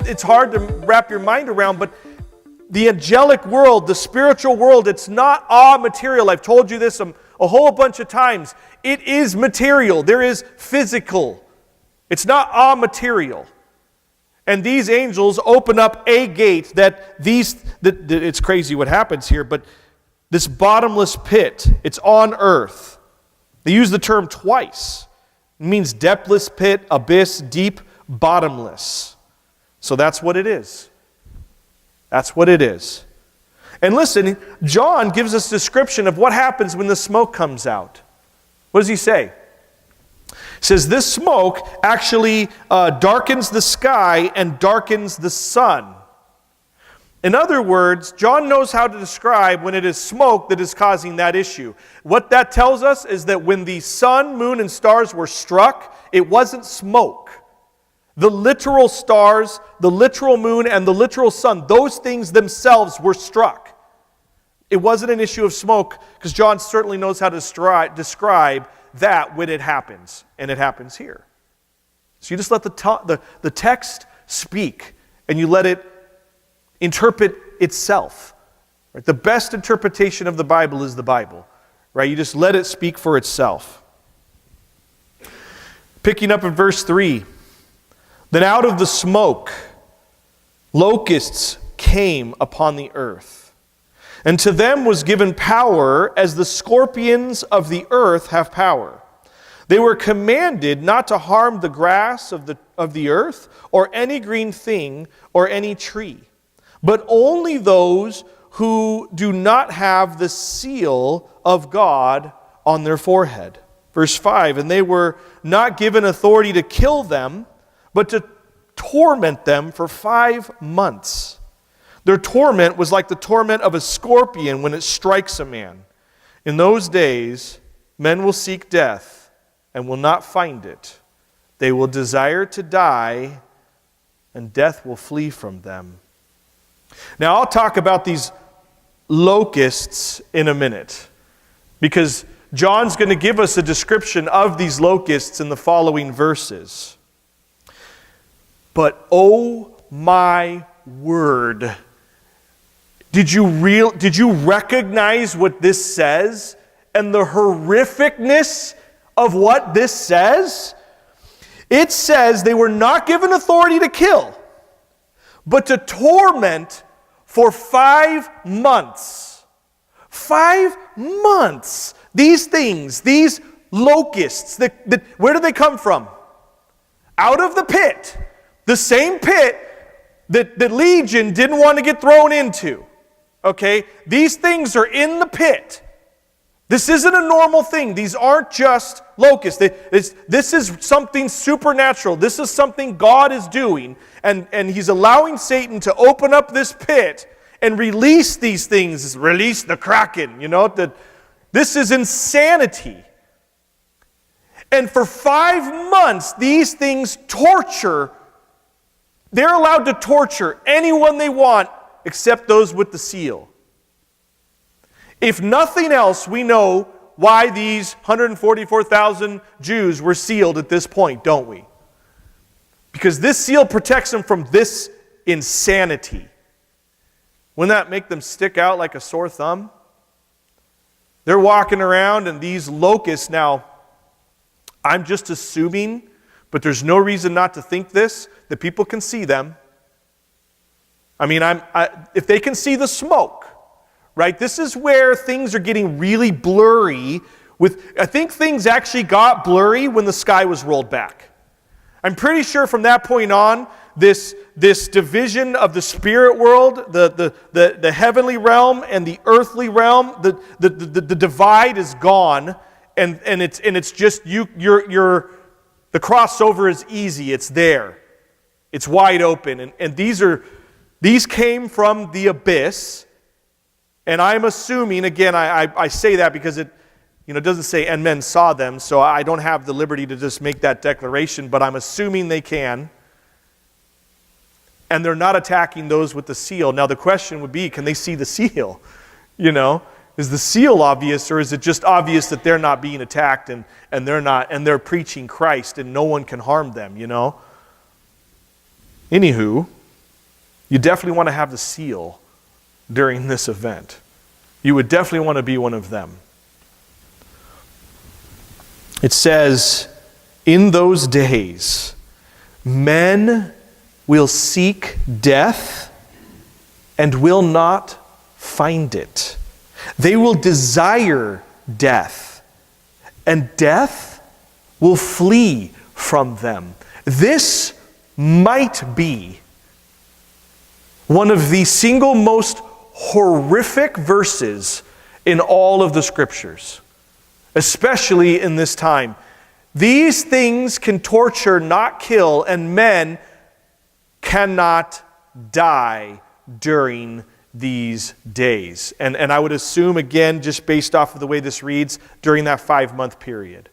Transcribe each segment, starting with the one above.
it's hard to wrap your mind around, but the angelic world, the spiritual world, it's not all material. I've told you this a whole bunch of times. It is material. There is physical. It's not all material. And these angels open up a gate that it's crazy what happens here, but this bottomless pit, it's on earth. They use the term twice. It means depthless pit, abyss, deep, bottomless. So that's what it is. That's what it is. And listen, John gives us a description of what happens when the smoke comes out. What does he say? He says this smoke actually darkens the sky and darkens the sun. In other words, John knows how to describe when it is smoke that is causing that issue. What that tells us is that when the sun, moon, and stars were struck, it wasn't smoke. The literal stars, the literal moon, and the literal sun, those things themselves were struck. It wasn't an issue of smoke, because John certainly knows how to describe that when it happens, and it happens here. So you just let the text speak, and you let it interpret itself. Right? The best interpretation of the Bible is the Bible. Right? You just let it speak for itself. Picking up in verse 3, then out of the smoke, locusts came upon the earth. And to them was given power as the scorpions of the earth have power. They were commanded not to harm the grass of the earth or any green thing or any tree, but only those who do not have the seal of God on their forehead. Verse 5, and they were not given authority to kill them, but to torment them for 5 months. Their torment was like the torment of a scorpion when it strikes a man. In those days, men will seek death and will not find it. They will desire to die, and death will flee from them. Now, I'll talk about these locusts in a minute, because John's going to give us a description of these locusts in the following verses. But oh my word, did you recognize what this says and the horrificness of what this says? It says they were not given authority to kill, but to torment for 5 months. 5 months. These things, these locusts, where do they come from? Out of the pit. The same pit that Legion didn't want to get thrown into. Okay? These things are in the pit. This isn't a normal thing. These aren't just locusts. This is something supernatural. This is something God is doing. And He's allowing Satan to open up this pit and release these things. Release the Kraken. You know, this is insanity. And for 5 months, these things torture. They're allowed to torture anyone they want except those with the seal. If nothing else, we know why these 144,000 Jews were sealed at this point, don't we? Because this seal protects them from this insanity. Wouldn't that make them stick out like a sore thumb? They're walking around, and these locusts, now, I'm just assuming, but there's no reason not to think this, that people can see them. I mean, if they can see the smoke, right? This is where things are getting really blurry. I think things actually got blurry when the sky was rolled back. I'm pretty sure from that point on, this division of the spirit world, the heavenly realm and the earthly realm, the divide is gone, and it's just the crossover is easy. It's there. It's wide open, and these came from the abyss. And I'm assuming, again, I say that because it doesn't say, and men saw them, so I don't have the liberty to just make that declaration, but I'm assuming they can. And they're not attacking those with the seal. Now the question would be, can they see the seal? Is the seal obvious, or is it just obvious that they're not being attacked and they're preaching Christ and no one can harm them, Anywho, you definitely want to have the seal during this event. You would definitely want to be one of them. It says, in those days, men will seek death and will not find it. They will desire death, and death will flee from them. This might be one of the single most horrific verses in all of the Scriptures, especially in this time. These things can torture, not kill, and men cannot die during these days. And I would assume, again, just based off of the way this reads, during that 5-month period.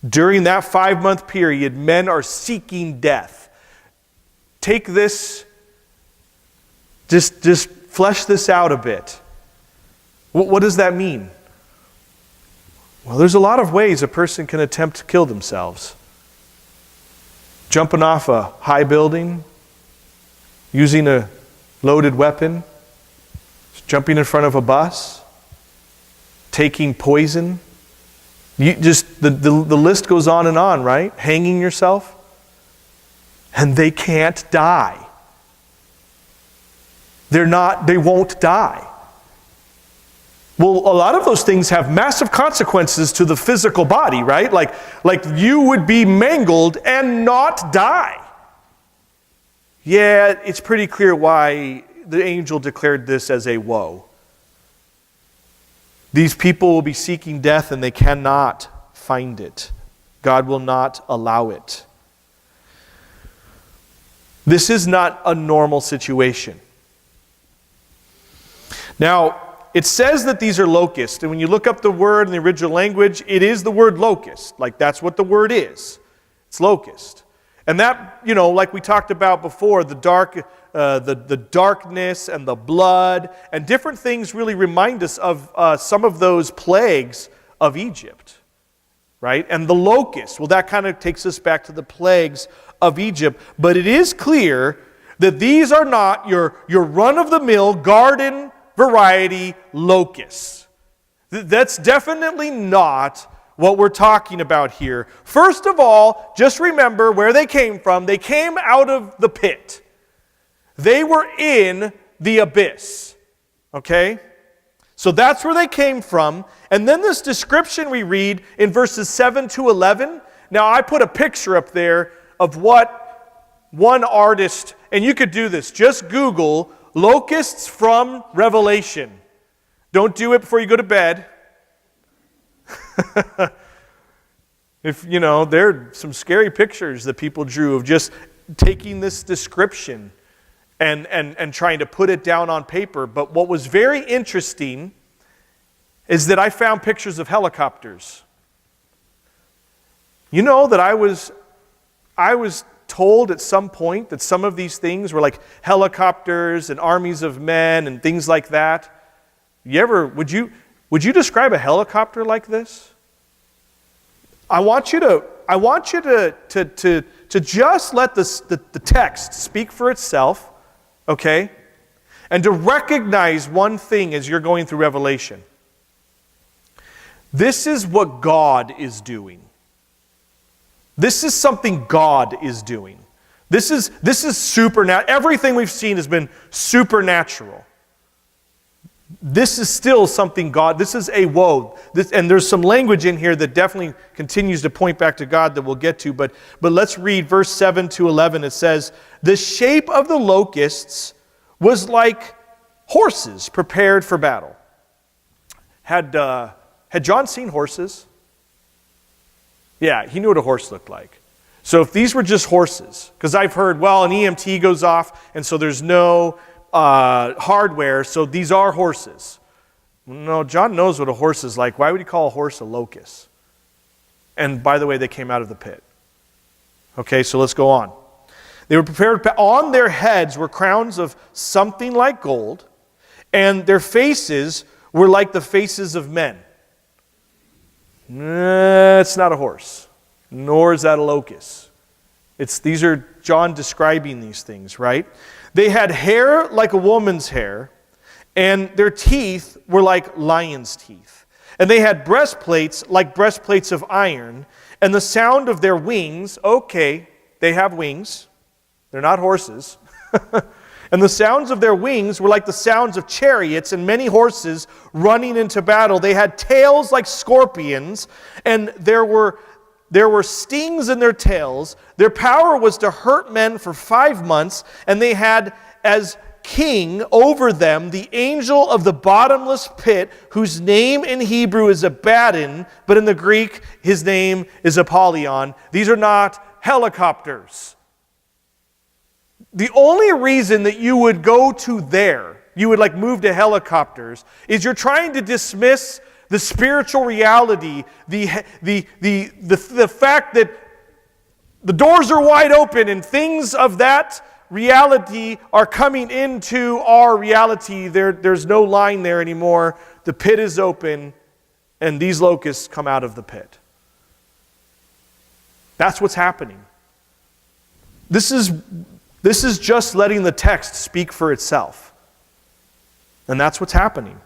During that 5-month period, men are seeking death. Take this, just flesh this out a bit. What does that mean? Well, there's a lot of ways a person can attempt to kill themselves. Jumping off a high building, using a loaded weapon, jumping in front of a bus, taking poison. The list goes on, right? Hanging yourself. And they can't die. They won't die. Well, a lot of those things have massive consequences to the physical body, right? Like you would be mangled and not die. Yeah, it's pretty clear why the angel declared this as a woe. These people will be seeking death and they cannot find it. God will not allow it. This is not a normal situation. Now, it says that these are locusts, and when you look up the word in the original language, it is the word locust. Like, that's what the word is. It's locust. And that, like we talked about before, the darkness and the blood and different things really remind us of some of those plagues of Egypt, right? And the locust, well, that kind of takes us back to the plagues of Egypt. But it is clear that these are not your run-of-the-mill garden variety locusts. That's definitely not what we're talking about here. First of all, just remember where they came from. They came out of the pit. They were in the abyss. Okay? So that's where they came from. And then this description we read in verses 7 to 11. Now, I put a picture up there of what one artist, and you could do this. Just Google locusts from Revelation. Don't do it before you go to bed. If, there are some scary pictures that people drew of just taking this description and trying to put it down on paper. But what was very interesting is that I found pictures of helicopters. You know that I was told at some point that some of these things were like helicopters and armies of men and things like that. Would you describe a helicopter like this? I want you to just let the text speak for itself, okay? And to recognize one thing as you're going through Revelation. This is what God is doing. This is something God is doing. This is supernatural. Everything we've seen has been supernatural. This is still something God, this is a woe. And there's some language in here that definitely continues to point back to God that we'll get to. But let's read verse 7 to 11. It says, the shape of the locusts was like horses prepared for battle. Had John seen horses? Yeah, he knew what a horse looked like. So if these were just horses, because I've heard, well, an EMT goes off, and so there's no hardware, so these are horses. No, John knows what a horse is like. Why would he call a horse a locust? And by the way, they came out of the pit. Okay, so let's go on. They were prepared, on their heads were crowns of something like gold, and their faces were like the faces of men. It's not a horse, nor is that a locust. These are John describing these things, right? They had hair like a woman's hair, and their teeth were like lion's teeth. And they had breastplates like breastplates of iron, and the sound of their wings, okay, they have wings. They're not horses. And the sounds of their wings were like the sounds of chariots and many horses running into battle. They had tails like scorpions, and there were stings in their tails. Their power was to hurt men for 5 months, and they had as king over them the angel of the bottomless pit, whose name in Hebrew is Abaddon, but in the Greek his name is Apollyon. These are not helicopters. The only reason that you would go to there, you would move to helicopters, is you're trying to dismiss the spiritual reality, the fact that the doors are wide open and things of that reality are coming into our reality. There's no line there anymore. The pit is open, and these locusts come out of the pit. That's what's happening. This is just letting the text speak for itself. And that's what's happening.